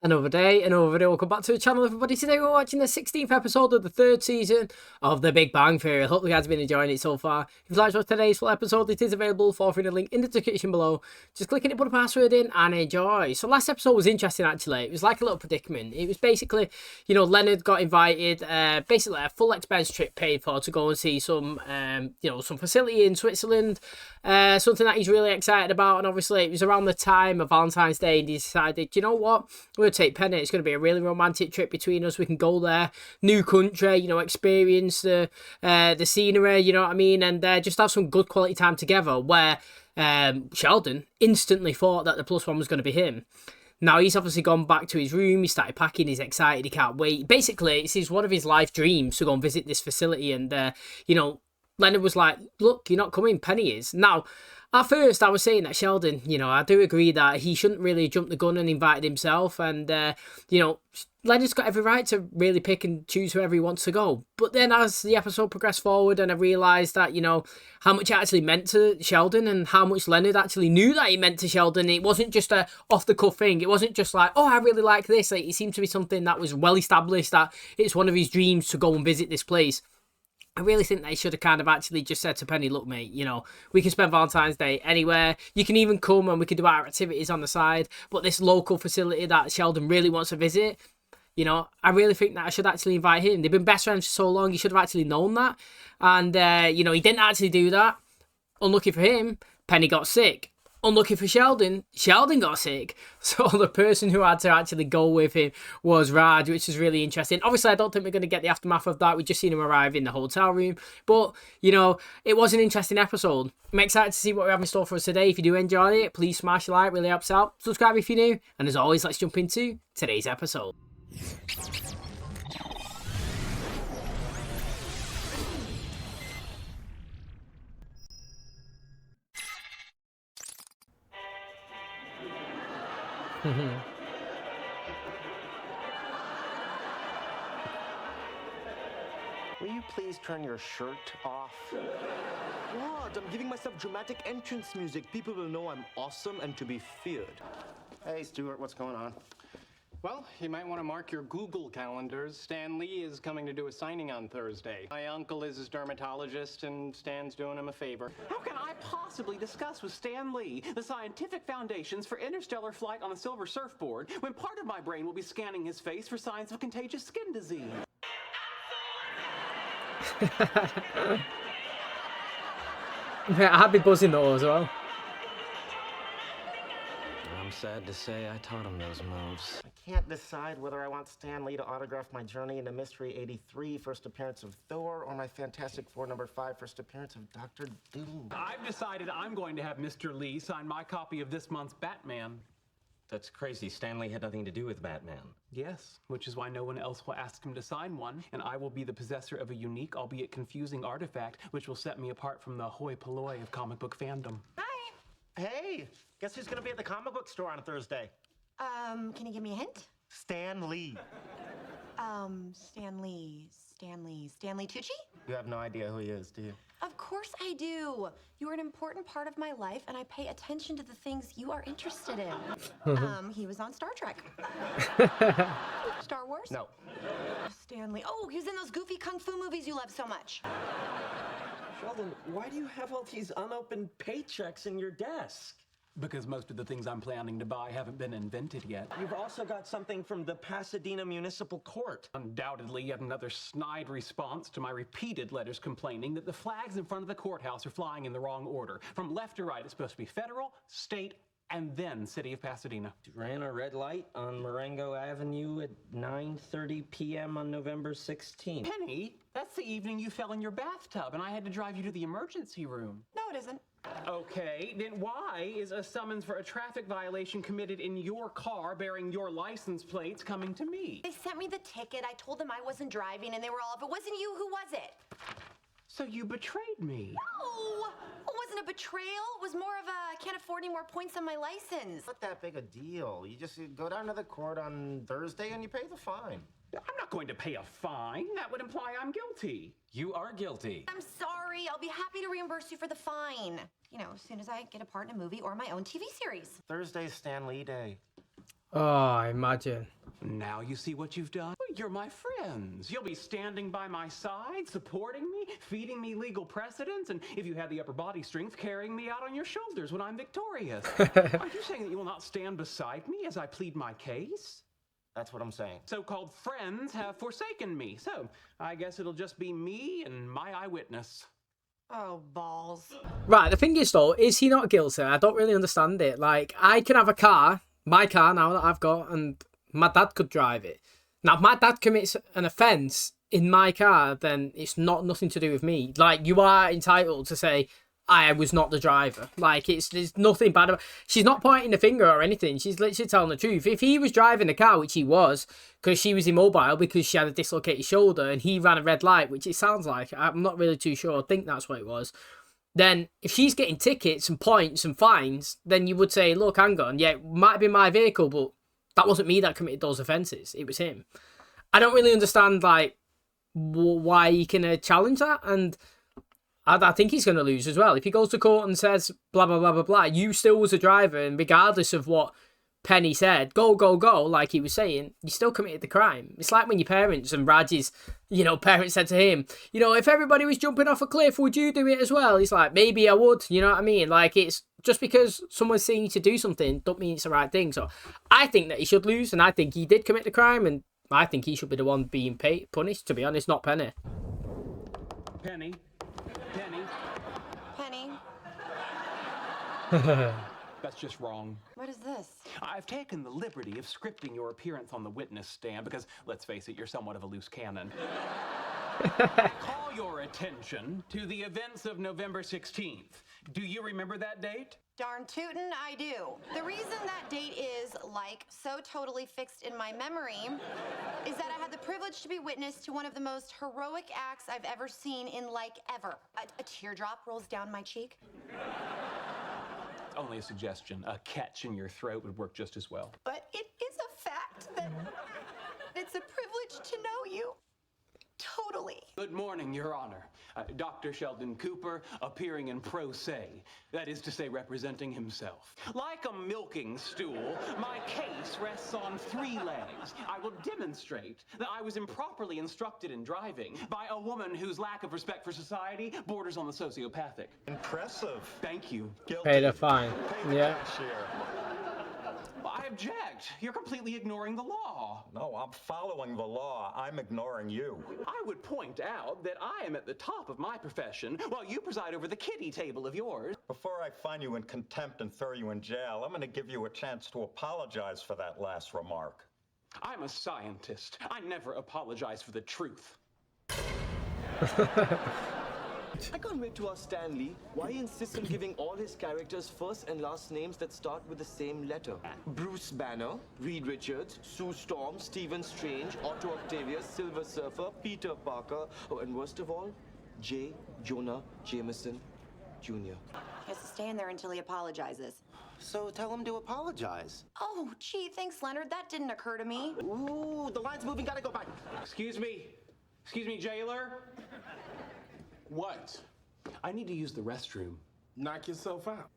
Another day, another video. Welcome back to the channel, everybody. Today we're watching the 16th episode of the 3rd season of The Big Bang Theory. I hope you guys have been enjoying it so far. If you'd like to watch today's full episode, it is available for free in the link in the description below. Just click it, put a password in, and enjoy. So last episode was interesting, actually. It was like a little predicament. It was basically, Leonard got invited, basically a full expense trip paid for to go and see some, some facility in Switzerland. Something that he's really excited about. And obviously it was around the time of Valentine's Day, and he decided, you know what? We're going to take Penny. It's going to be a really romantic trip between us. We can go there, new country, experience the scenery, you know what I mean, and just have some good quality time together. Where Sheldon instantly thought that the plus one was going to be him. Now he's obviously gone back to his room. He started packing. He's excited. He can't wait. Basically, it's one of his life dreams to go and visit this facility. And Leonard was like, "Look, you're not coming. Penny is." Now, at first, I was saying that Sheldon, I do agree that he shouldn't really jump the gun and invited himself. And, Leonard's got every right to really pick and choose whoever he wants to go. But then as the episode progressed forward and I realised that, how much it actually meant to Sheldon and how much Leonard actually knew that he meant to Sheldon, it wasn't just a off-the-cuff thing. It wasn't just like, oh, I really like this. Like, it seemed to be something that was well-established, that it's one of his dreams to go and visit this place. I really think they should have kind of actually just said to Penny, look, mate, we can spend Valentine's Day anywhere. You can even come and we can do our activities on the side. But this local facility that Sheldon really wants to visit, I really think that I should actually invite him. They've been best friends for so long. He should have actually known that. And, he didn't actually do that. Unlucky for him, Penny got sick. Unlucky for Sheldon, Sheldon got sick. So the person who had to actually go with him was Raj, which is really interesting. Obviously, I don't think we're going to get the aftermath of that. We've just seen him arrive in the hotel room. But, it was an interesting episode. I'm excited to see what we have in store for us today. If you do enjoy it, please smash a like. Really helps out. Subscribe if you're new. And as always, let's jump into today's episode. Will you please turn your shirt off? What? I'm giving myself dramatic entrance music. People will know I'm awesome and to be feared. Hey, Stuart, what's going on? Well, you might want to mark your Google calendars. Stan Lee is coming to do a signing on Thursday. My uncle is his dermatologist, and Stan's doing him a favor. How can I possibly discuss with Stan Lee the scientific foundations for interstellar flight on a silver surfboard when part of my brain will be scanning his face for signs of contagious skin disease? I'd be buzzing though as well. I'm sad to say I taught him those moves. I can't decide whether I want Stan Lee to autograph my Journey into Mystery 83 first appearance of Thor or my Fantastic Four #5 first appearance of Dr. Doom. I've decided I'm going to have Mr. Lee sign my copy of this month's Batman. That's crazy. Stan Lee had nothing to do with Batman. Yes, which is why no one else will ask him to sign one, and I will be the possessor of a unique, albeit confusing artifact, which will set me apart from the hoi polloi of comic book fandom. Hi. Hey, guess who's gonna be at the comic book store on Thursday? Can you give me a hint? Stan Lee. Stanley Tucci? You have no idea who he is, do you? Of course I do. You are an important part of my life, and I pay attention to the things you are interested in. He was on Star Trek. Star Wars? No. Stanley. Oh, he was in those goofy kung fu movies you love so much. Sheldon, why do you have all these unopened paychecks in your desk? Because most of the things I'm planning to buy haven't been invented yet. You've also got something from the Pasadena Municipal Court. Undoubtedly yet another snide response to my repeated letters complaining that the flags in front of the courthouse are flying in the wrong order. From left to right, it's supposed to be federal, state, and then City of Pasadena. Ran a red light on Marengo Avenue at 9:30 p.m. on November 16th. Penny, that's the evening you fell in your bathtub and I had to drive you to the emergency room. No, it isn't. Okay, then why is a summons for a traffic violation committed in your car bearing your license plates coming to me? They sent me the ticket. I told them I wasn't driving, and they were all, if it wasn't you, who was it? So you betrayed me. No! It wasn't a betrayal. It was more of a, I can't afford any more points on my license. Not that big a deal. You just go down to the court on Thursday and you pay the fine. I'm not going to pay a fine. That would imply I'm guilty. You are guilty. I'm sorry. I'll be happy to reimburse you for the fine. As soon as I get a part in a movie or my own TV series. Thursday's Stan Lee Day. Oh, imagine. Now you see what you've done? You're my friends. You'll be standing by my side, supporting me, feeding me legal precedents, and if you had the upper body strength, carrying me out on your shoulders when I'm victorious. Are you saying that you will not stand beside me as I plead my case? That's what I'm saying. So-called friends have forsaken me, so I guess it'll just be me and my eyewitness. Oh, balls. Right, the thing is though, is he not guilty? I don't really understand it. Like, I can have a car, my car now that I've got, and my dad could drive it. Now, if my dad commits an offence in my car, then it's nothing to do with me. Like, you are entitled to say, I was not the driver. Like, there's nothing bad about. She's not pointing the finger or anything. She's literally telling the truth. If he was driving the car, which he was, because she was immobile because she had a dislocated shoulder and he ran a red light, which it sounds like, I'm not really too sure. I think that's what it was. Then if she's getting tickets and points and fines, then you would say, look, hang on, yeah, it might have been my vehicle, but that wasn't me that committed those offences. It was him. I don't really understand, like, why he can challenge that, and I think he's going to lose as well. If he goes to court and says, blah, blah, blah, blah, blah, you still was a driver, and regardless of what Penny said, go, go, go, like he was saying, you still committed the crime. It's like when your parents, and Raj's, parents said to him, if everybody was jumping off a cliff, would you do it as well? He's like, maybe I would, you know what I mean? Like, it's just because someone's saying you to do something, don't mean it's the right thing. So I think that he should lose, and I think he did commit the crime, and I think he should be the one being punished, to be honest, not Penny. Penny. That's just wrong. What is this? I've taken the liberty of scripting your appearance on the witness stand because, let's face it, you're somewhat of a loose cannon. I call your attention to the events of November 16th. Do you remember that date? Darn tootin', I do. The reason that date is, like, so totally fixed in my memory is that I had the privilege to be witness to one of the most heroic acts I've ever seen in, like, ever. A teardrop rolls down my cheek. Only a suggestion. A catch in your throat would work just as well. But it is a fact that it's a privilege to know you. Totally. Good morning, Your Honor. Dr. Sheldon Cooper, appearing in pro se, that is to say, representing himself. Like a milking stool, my case rests on 3 legs. I will demonstrate that I was improperly instructed in driving by a woman whose lack of respect for society borders on the sociopathic. Impressive. Thank you. Guilty. Pay the fine. Yeah. I object. You're completely ignoring the law. No, I'm following the law. I'm ignoring you. I would point out that I am at the top of my profession while you preside over the kiddie table of yours. Before I find you in contempt and throw you in jail, I'm going to give you a chance to apologize for that last remark. I'm a scientist. I never apologize for the truth. I can't wait to ask Stan Lee why he insists on giving all his characters first and last names that start with the same letter. Bruce Banner, Reed Richards, Sue Storm, Stephen Strange, Otto Octavius, Silver Surfer, Peter Parker, and worst of all, J. Jonah Jameson Jr. He has to stay in there until he apologizes. So tell him to apologize. Oh, gee, thanks, Leonard. That didn't occur to me. Ooh, the line's moving, gotta go back. Excuse me, jailer? What? I need to use the restroom. Knock yourself out.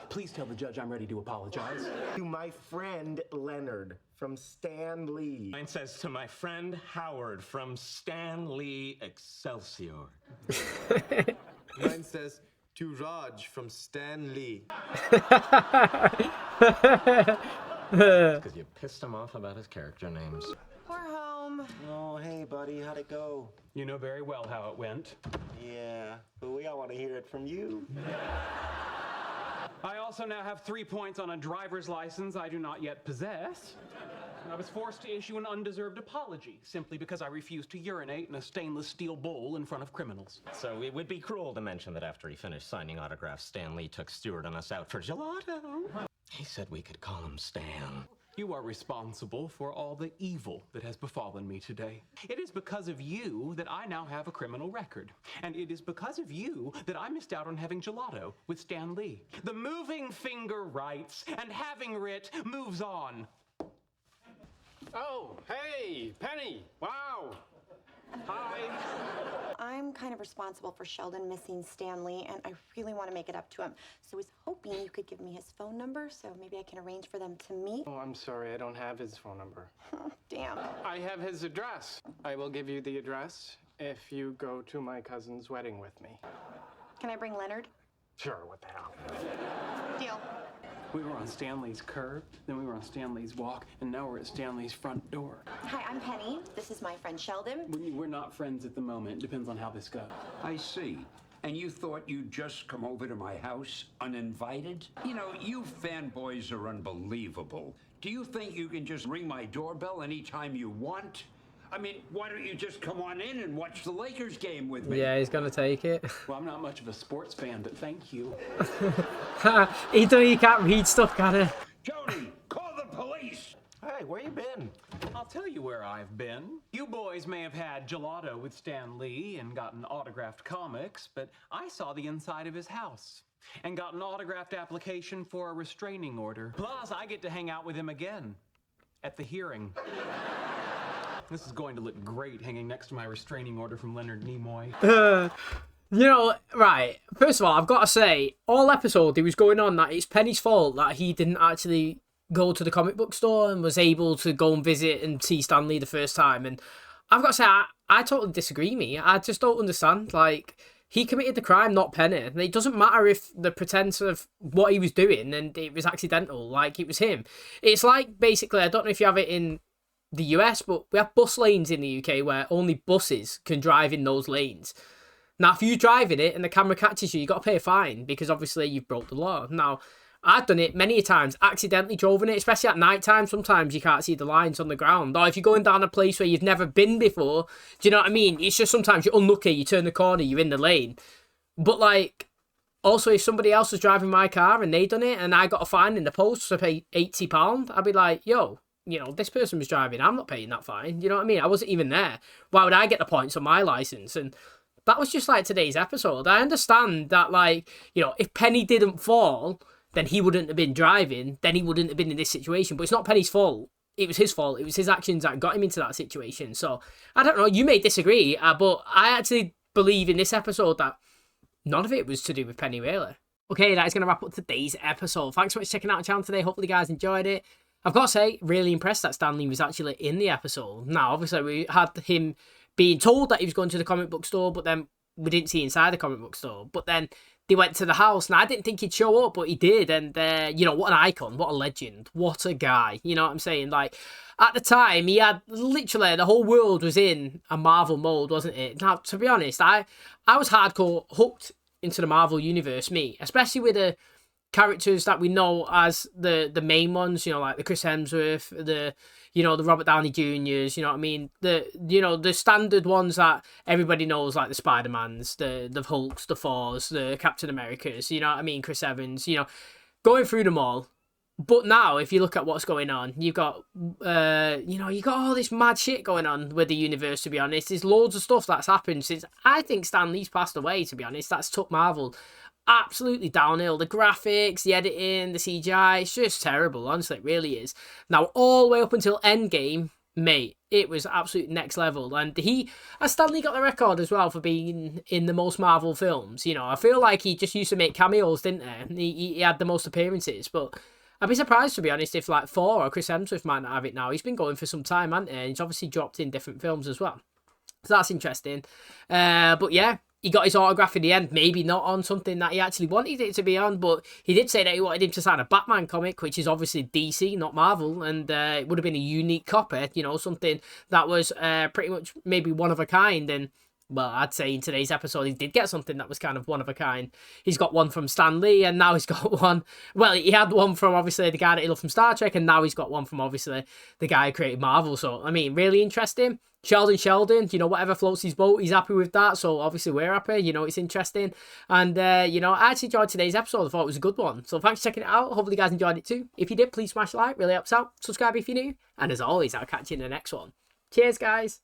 Please tell the judge I'm ready to apologize. To my friend Leonard from Stan Lee. Mine says to my friend Howard from Stan Lee Excelsior. Mine says to Raj from Stan Lee. Because you pissed him off about his character names. We're home. Oh, hey, buddy, how'd it go? You know very well how it went. Yeah, but we all want to hear it from you. I also now have 3 points on a driver's license I do not yet possess. I was forced to issue an undeserved apology simply because I refused to urinate in a stainless steel bowl in front of criminals. So it would be cruel to mention that after he finished signing autographs, Stan Lee took Stuart and us out for gelato. He said we could call him Stan. You are responsible for all the evil that has befallen me today. It is because of you that I now have a criminal record. And it is because of you that I missed out on having gelato with Stan Lee. The moving finger writes, and having writ moves on. Oh, hey, Penny. Wow. Hi. I'm kind of responsible for Sheldon missing Stan Lee, and I really want to make it up to him. So I was hoping you could give me his phone number so maybe I can arrange for them to meet. Oh, I'm sorry, I don't have his phone number. Damn. I have his address. I will give you the address if you go to my cousin's wedding with me. Can I bring Leonard? Sure, what the hell? Deal. We were on Stanley's curb, then we were on Stanley's walk, and now we're at Stanley's front door. Hi, I'm Penny. This is my friend Sheldon. We're not friends at the moment. Depends on how this goes. I see. And you thought you'd just come over to my house uninvited? You know, you fanboys are unbelievable. Do you think you can just ring my doorbell anytime you want? I mean, why don't you just come on in and watch the Lakers game with me? Yeah, he's gonna take it. Well, I'm not much of a sports fan, but thank you. You can't read stuff, can he? Jody, call the police! Hey, where you been? I'll tell you where I've been. You boys may have had gelato with Stan Lee and gotten autographed comics, but I saw the inside of his house and got an autographed application for a restraining order. Plus, I get to hang out with him again at the hearing. This is going to look great hanging next to my restraining order from Leonard Nimoy. You know, right, first of all, I've got to say, all episode he was going on that it's Penny's fault that he didn't actually go to the comic book store and was able to go and visit and see Stan Lee the first time. And I've got to say, I totally disagree, me. I just don't understand. Like, he committed the crime, not Penny. And it doesn't matter if the pretense of what he was doing and it was accidental, like, it was him. It's like, basically, I don't know if you have it in the US, but we have bus lanes in the UK where only buses can drive in those lanes. Now, if you drive in it and the camera catches you, you got to pay a fine because obviously you've broke the law. Now, I've done it many times, accidentally drove in it, especially at night time. Sometimes you can't see the lines on the ground. Or if you're going down a place where you've never been before, do you know what I mean? It's just sometimes you're unlucky, you turn the corner, you're in the lane. But like, also if somebody else was driving my car and they done it and I got a fine in the post to pay £80, I'd be like, yo, you know, this person was driving, I'm not paying that fine. You know what I mean? I wasn't even there. Why would I get the points on my license? And that was just like today's episode. I understand that, like, you know, if Penny didn't fall, then he wouldn't have been driving, then he wouldn't have been in this situation. But it's not Penny's fault. It was his fault. It was his actions that got him into that situation. So, I don't know, you may disagree, but I actually believe in this episode that none of it was to do with Penny, really. Okay, that is going to wrap up today's episode. Thanks so much for checking out the channel today. Hopefully you guys enjoyed it. I've got to say, really impressed that Stan Lee was actually in the episode. Now, obviously, we had him being told that he was going to the comic book store, but then we didn't see inside the comic book store. But then they went to the house, and I didn't think he'd show up, but he did. And, you know, what an icon, what a legend, what a guy. You know what I'm saying? Like, at the time, he had literally the whole world was in a Marvel mode, wasn't it? Now, to be honest, I was hardcore hooked into the Marvel universe, me, especially with the characters that we know as the main ones, you know, like the Chris Hemsworth, the Robert Downey Jr.'s, you know what I mean? The standard ones that everybody knows, like the Spider-Mans, the Hulks, the Thors, the Captain Americas, you know what I mean? Chris Evans, you know, going through them all. But now, if you look at what's going on, you've got, you got all this mad shit going on with the universe, to be honest. There's loads of stuff that's happened since, I think Stan Lee's passed away, to be honest. That's took Marvel absolutely downhill. The graphics, the editing, the CGI, it's just terrible, honestly, it really is. Now, all the way up until Endgame, mate, it was absolute next level. And Stan Lee got the record as well for being in the most Marvel films. You know, I feel like he just used to make cameos, didn't he? He had the most appearances, but I'd be surprised, to be honest, if like Thor or Chris Hemsworth might not have it now. He's been going for some time, hasn't he? And he's obviously dropped in different films as well. So that's interesting. But yeah, he got his autograph in the end, maybe not on something that he actually wanted it to be on, but he did say that he wanted him to sign a Batman comic, which is obviously DC, not Marvel, and it would have been a unique copy, you know, something that was pretty much maybe one of a kind. And well, I'd say in today's episode, he did get something that was kind of one of a kind. He's got one from Stan Lee, and now he's got one. Well, he had one from obviously the guy that he loved from Star Trek, and now he's got one from obviously the guy who created Marvel. So, I mean, really interesting. Sheldon, you know, whatever floats his boat, he's happy with that. So, obviously, we're happy. You know, it's interesting. And, you know, I actually enjoyed today's episode. I thought it was a good one. So, thanks for checking it out. Hopefully, you guys enjoyed it too. If you did, please smash like. Really helps out. Subscribe if you're new. And as always, I'll catch you in the next one. Cheers, guys.